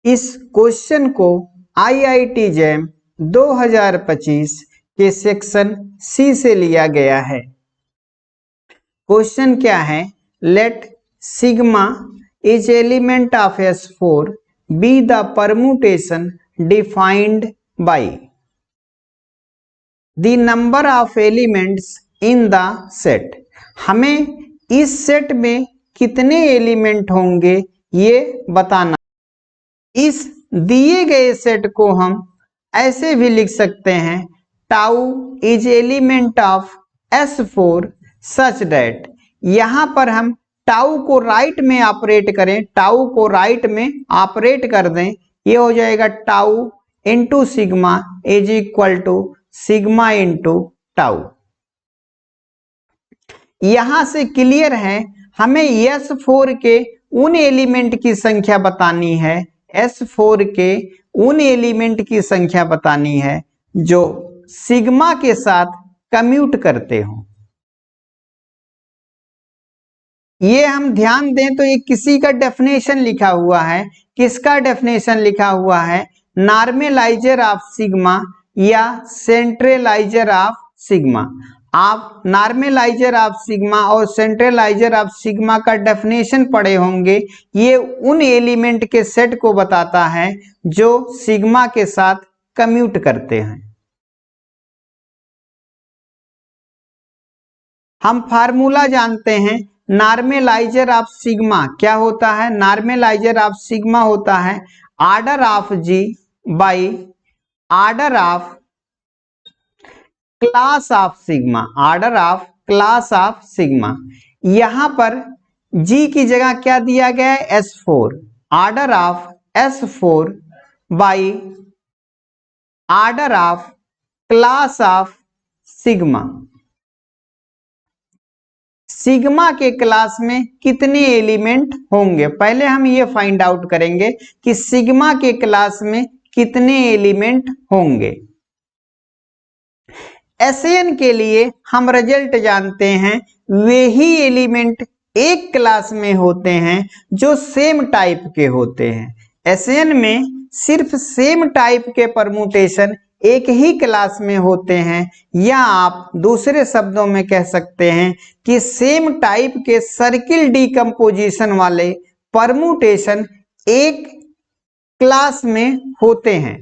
इस क्वेश्चन को IIT jam 2025 के सेक्शन सी से लिया गया है। क्वेश्चन क्या है? Let sigma is element of S4 be the permutation defined by the number of elements in the set. हमें इस सेट में कितने एलिमेंट होंगे ये बताना। इस दिए गए सेट को हम ऐसे भी लिख सकते हैं, tau is element of S4 such that. यहां पर हम टाउ को राइट में ऑपरेट करें, टाउ को राइट में ऑपरेट कर दें, ये हो जाएगा tau into sigma is equal to sigma into tau. यहां से क्लियर है, हमें S4 के उन एलिमेंट की संख्या बतानी है, S4 के उन एलिमेंट की संख्या बतानी है जो सिग्मा के साथ कम्यूट करते हो। ये हम ध्यान दें तो ये किसी का डेफिनेशन लिखा हुआ है। किसका डेफिनेशन लिखा हुआ है? नॉर्मलाइजर ऑफ सिग्मा या सेंट्रलाइजर ऑफ सिग्मा। आप नॉर्मलाइजर ऑफ सिग्मा और सेंट्रलाइजर ऑफ सिग्मा का डेफिनेशन पढ़े होंगे। ये उन एलिमेंट के सेट को बताता है जो सिग्मा के साथ कम्यूट करते हैं। हम फार्मूला जानते हैं, नॉर्मलाइजर ऑफ सिग्मा क्या होता है? नॉर्मलाइजर ऑफ सिग्मा होता है order of g by order of class of sigma, order of class of sigma. यहां पर जी की जगह क्या दिया गया है? S4, order of S4 by order of class of sigma. Sigma के क्लास में कितने एलिमेंट होंगे? पहले हम ये फाइंड आउट करेंगे कि सिग्मा के क्लास में कितने एलिमेंट होंगे। SN के लिए हम रिजल्ट जानते हैं, वे ही एलिमेंट एक क्लास में होते हैं जो सेम टाइप के होते हैं। SN में सिर्फ सेम टाइप के परमुटेशन एक ही क्लास में होते हैं, या आप दूसरे शब्दों में कह सकते हैं कि सेम टाइप के सर्किल डीकंपोजिशन वाले परमुटेशन एक क्लास में होते हैं।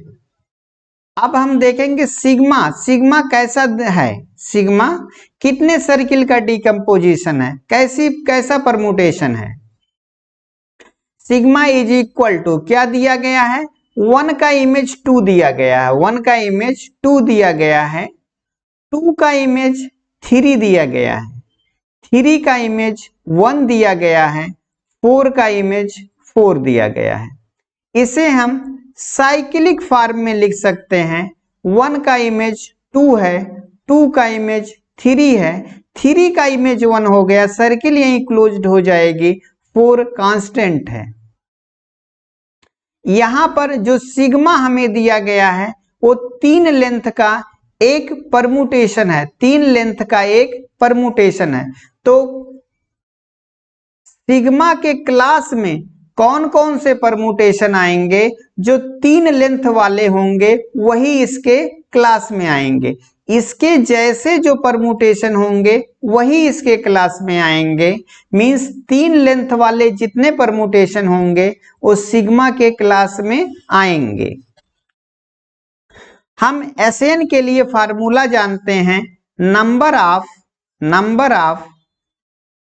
अब हम देखेंगे सिग्मा, सिग्मा कैसा है? सिग्मा कितने सर्किल का डीकंपोजिशन है, कैसा परमुटेशन है? सिग्मा इज इक्वल टू क्या दिया गया है? 1 का इमेज 2 दिया गया है, 1 का इमेज 2 दिया गया है, 2 का इमेज 3 दिया गया है, 3 का इमेज 1 दिया गया है, 4 का इमेज 4 दिया गया है। इसे हम साइक्लिक फॉर्म में लिख सकते हैं, 1 का इमेज 2 है, 2 का इमेज 3 है, 3 का इमेज 1 हो गया, सर्किल यहीं क्लोज्ड हो जाएगी, 4 कांस्टेंट है। यहां पर जो सिग्मा हमें दिया गया है वो 3 लेंथ का एक परमुटेशन है, 3 लेंथ का एक परमुटेशन है। तो सिग्मा के क्लास में कौन कौन से परमुटेशन आएंगे? जो 3 लेंथ वाले होंगे वही इसके क्लास में आएंगे। इसके जैसे जो परमुटेशन होंगे वही इसके क्लास में आएंगे। मींस 3 लेंथ वाले जितने परमुटेशन होंगे वो सिग्मा के क्लास में आएंगे। हम SN के लिए फार्मूला जानते हैं, number of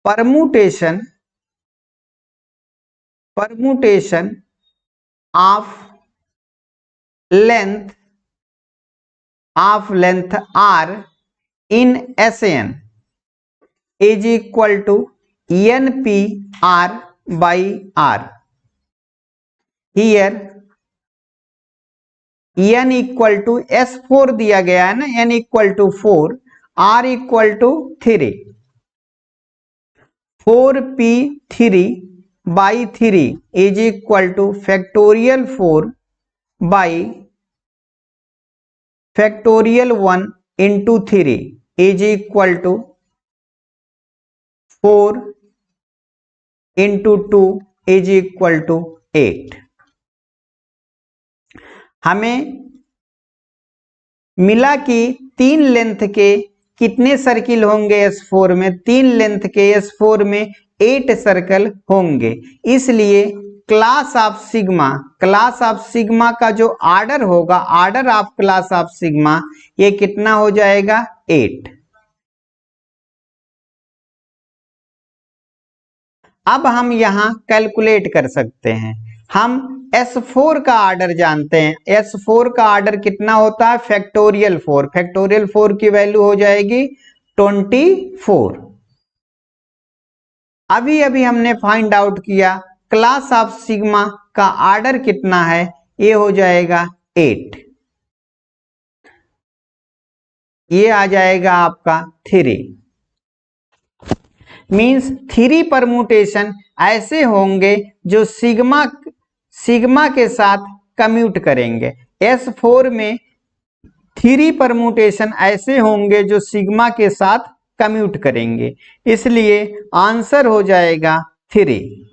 permutation of length R in SN is equal to NPR by R। Here N equal to S4 दिया गया है ना, N equal to 4, R equal to 3, 4P3 by 3 is equal to factorial 4 by factorial 1 into 3 is equal to 4 into 2 is equal to 8। हमें मिला कि 3 length के कितने circle होंगे S4 में, 3 लेंथ के S4 में 8 सर्कल होंगे। इसलिए क्लास ऑफ सिग्मा का जो आर्डर होगा, order of class of sigma, ये कितना हो जाएगा 8। अब हम यहां कैलकुलेट कर सकते हैं। हम S4 का आर्डर जानते हैं। S4 का आर्डर कितना होता है, फैक्टोरियल 4। फैक्टोरियल 4 की वैल्यू हो जाएगी 24। अभी अभी हमने फाइंड आउट किया क्लास ऑफ सिग्मा का आर्डर कितना है, ये हो जाएगा 8। ये आ जाएगा आपका 3। मींस 3 परमुटेशन ऐसे होंगे जो सिग्मा के साथ कम्यूट करेंगे। S4 में 3 परमुटेशन ऐसे होंगे जो सिग्मा के साथ कम्यूट करेंगे। इसलिए आंसर हो जाएगा 3।